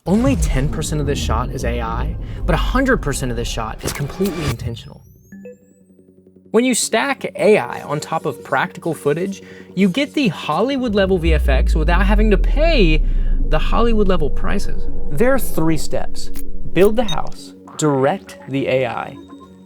Only 10% of this shot is AI, but 100% of this shot is completely intentional. When you stack AI on top of practical footage, you get the Hollywood level VFX without having to pay the Hollywood level prices. There are 3 steps. Build the house, direct the AI,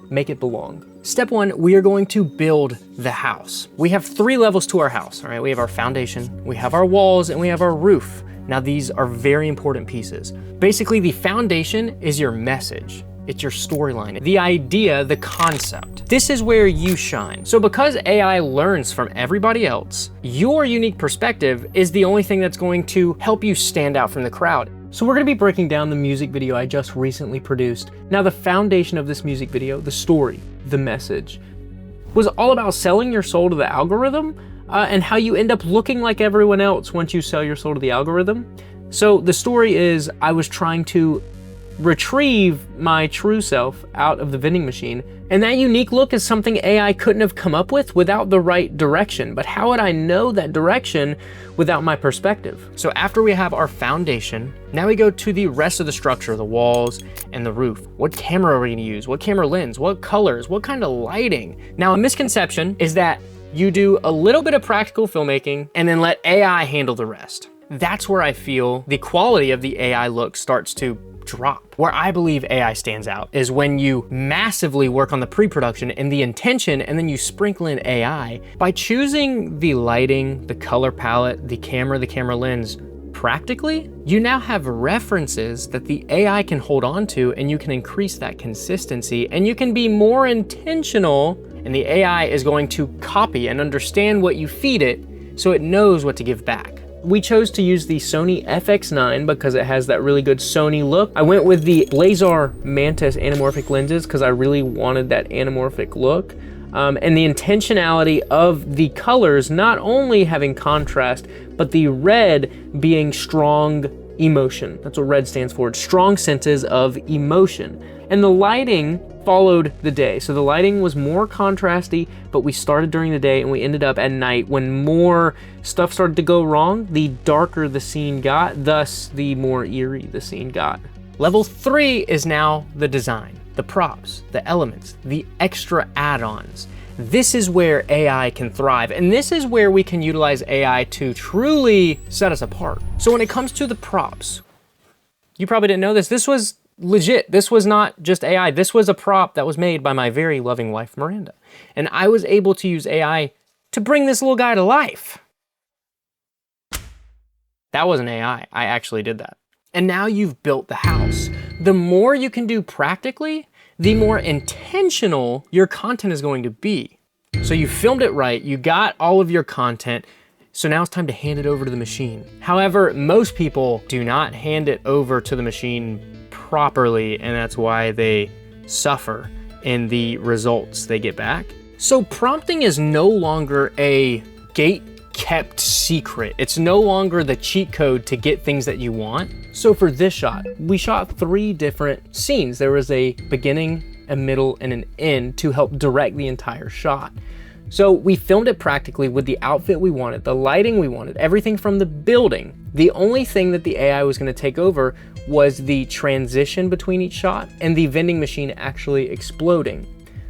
make it belong. Step 1, we are going to build the house. We have 3 levels to our house, all right? We have our foundation, we have our walls, and we have our roof. Now these are very important pieces. Basically, the foundation is your message. It's your storyline, the idea, the concept. This is where you shine. So because AI learns from everybody else, your unique perspective is the only thing that's going to help you stand out from the crowd. So we're gonna be breaking down the music video I just recently produced. Now the foundation of this music video, the story, the message, was all about selling your soul to the algorithm and how you end up looking like everyone else once you sell your soul to the algorithm. So the story is I was trying to retrieve my true self out of the vending machine, and that unique look is something AI couldn't have come up with without the right direction. But how would I know that direction without my perspective? So after we have our foundation, now we go to the rest of the structure, the walls and the roof. What camera are we gonna use? What camera lens? What colors? What kind of lighting? Now a misconception is that you do a little bit of practical filmmaking and then let AI handle the rest. That's where I feel the quality of the AI look starts to drop. Where I believe AI stands out is when you massively work on the pre-production and the intention, and then you sprinkle in AI. By choosing the lighting, the color palette, the camera lens practically, you now have references that the AI can hold on to, and you can increase that consistency, and you can be more intentional, and the AI is going to copy and understand what you feed it so it knows what to give back. We chose to use the Sony FX9 because it has that really good Sony look. I went with the Blazar Mantis anamorphic lenses because I really wanted that anamorphic look. And the intentionality of the colors, not only having contrast, but the red being strong emotion. That's what red stands for, strong senses of emotion. And the lighting followed the day. So the lighting was more contrasty, but we started during the day and we ended up at night. When more stuff started to go wrong, the darker the scene got, thus the more eerie the scene got. Level 3 is now the design, the props, the elements, the extra add-ons. This is where AI can thrive, and this is where we can utilize AI to truly set us apart. So when it comes to the props, you probably didn't know this, this was legit. This was not just AI. This was a prop that was made by my very loving wife, Miranda. And I was able to use AI to bring this little guy to life. That wasn't AI. I actually did that. And now you've built the house. The more you can do practically, the more intentional your content is going to be. So you filmed it right, you got all of your content, so now it's time to hand it over to the machine. However, most people do not hand it over to the machine properly, and that's why they suffer in the results they get back. So prompting is no longer a gate-kept secret. It's no longer the cheat code to get things that you want. So for this shot, we shot 3 different scenes. There was a beginning, a middle, and an end to help direct the entire shot. So we filmed it practically with the outfit we wanted, the lighting we wanted, everything from the building. The only thing that the AI was gonna take over was the transition between each shot and the vending machine actually exploding.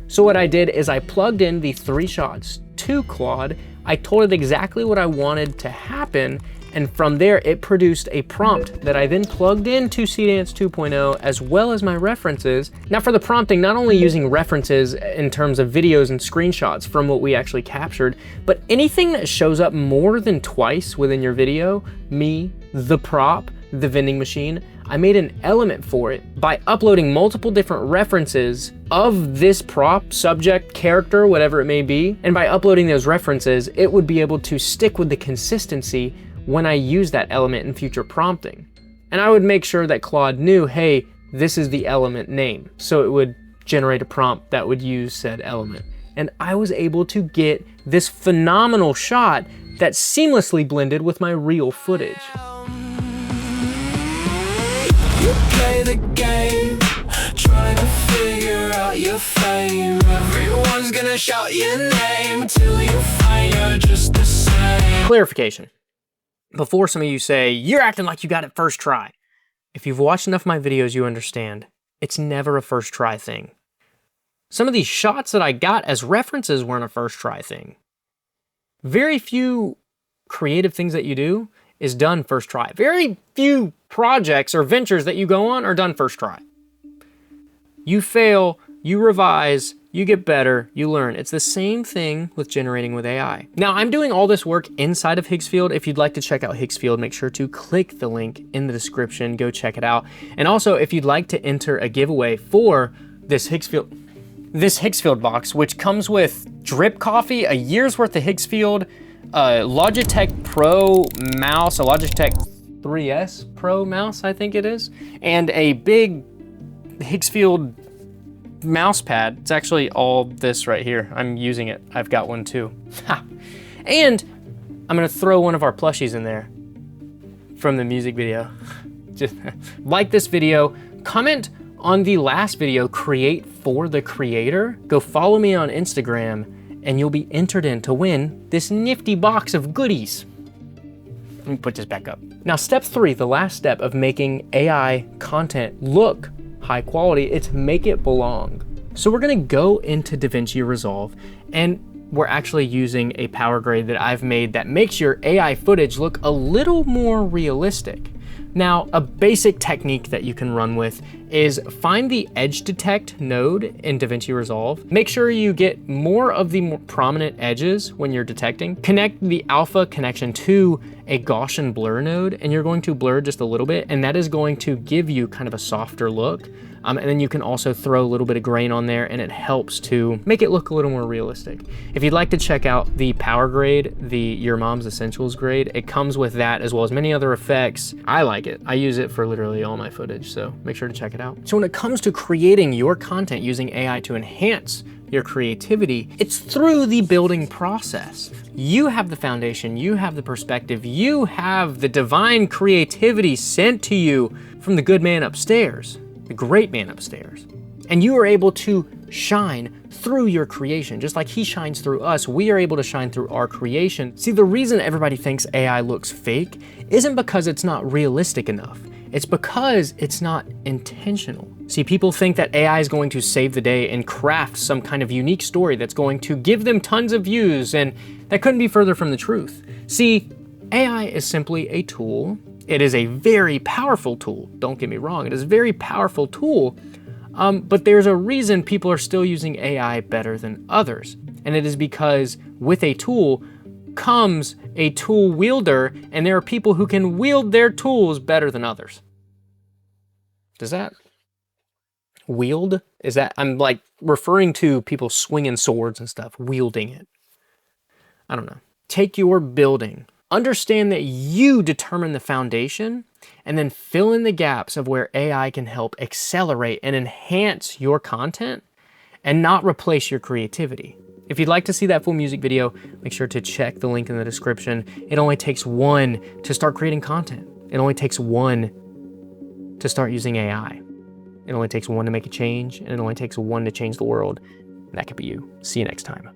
So what I did is I plugged in the 3 shots to Claude, I told it exactly what I wanted to happen, and from there it produced a prompt that I then plugged into Seedance 2.0 as well as my references. Now for the prompting, not only using references in terms of videos and screenshots from what we actually captured, but anything that shows up more than twice within your video, me, the prop, the vending machine, I made an element for it by uploading multiple different references of this prop, subject, character, whatever it may be. And by uploading those references, it would be able to stick with the consistency when I use that element in future prompting. And I would make sure that Claude knew, hey, this is the element name. So it would generate a prompt that would use said element. And I was able to get this phenomenal shot that seamlessly blended with my real footage. You play the game, trying to figure out your fame. Everyone's gonna shout your name till you find you're just the same. Clarification. Before some of you say, you're acting like you got it first try. If you've watched enough of my videos, you understand. It's never a first try thing. Some of these shots that I got as references weren't a first try thing. Very few creative things that you do is done first try. Very few projects or ventures that you go on are done first try. You fail, you revise, you get better, you learn. It's the same thing with generating with AI. Now, I'm doing all this work inside of Higgsfield. If you'd like to check out Higgsfield, make sure to click the link in the description, go check it out. And also, if you'd like to enter a giveaway for this Higgsfield box, which comes with drip coffee, a year's worth of Higgsfield, a Logitech Pro mouse, a Logitech 3S Pro mouse, I think it is, and a big Higgsfield mouse pad. It's actually all this right here. I'm using it. I've got one too. Ha. And I'm gonna throw one of our plushies in there from the music video. Just like this video, comment on the last video, Create for the Creator. Go follow me on Instagram and you'll be entered in to win this nifty box of goodies. Let me put this back up. Now, step 3, the last step of making AI content look high quality, it's make it belong. So we're gonna go into DaVinci Resolve, and we're actually using a power grade that I've made that makes your AI footage look a little more realistic. Now, a basic technique that you can run with is find the edge detect node in DaVinci Resolve. Make sure you get more of the more prominent edges when you're detecting. Connect the alpha connection to a Gaussian blur node, and you're going to blur just a little bit, and that is going to give you kind of a softer look. And then you can also throw a little bit of grain on there, and it helps to make it look a little more realistic. If you'd like to check out the power grade, the Your Mom's Essentials grade, it comes with that as well as many other effects. I like it. I use it for literally all my footage, so make sure to check it out. So when it comes to creating your content using AI to enhance your creativity, it's through the building process. You have the foundation, you have the perspective, you have the divine creativity sent to you from the good man upstairs, the great man upstairs. And you are able to shine through your creation. Just like he shines through us, we are able to shine through our creation. See, the reason everybody thinks AI looks fake isn't because it's not realistic enough. It's because it's not intentional. See, people think that AI is going to save the day and craft some kind of unique story that's going to give them tons of views, and that couldn't be further from the truth. See, AI is simply a tool. It is a very powerful tool. Don't get me wrong, it is a very powerful tool, but there's a reason people are still using AI better than others. And it is because with a tool comes a tool wielder, and there are people who can wield their tools better than others. Does that wield? Is that, I'm like referring to people swinging swords and stuff, wielding it. I don't know. Take your building, understand that you determine the foundation, and then fill in the gaps of where AI can help accelerate and enhance your content and not replace your creativity. If you'd like to see that full music video, make sure to check the link in the description. It only takes one to start creating content. It only takes one to start using AI. It only takes one to make a change, and it only takes one to change the world. And that could be you. See you next time.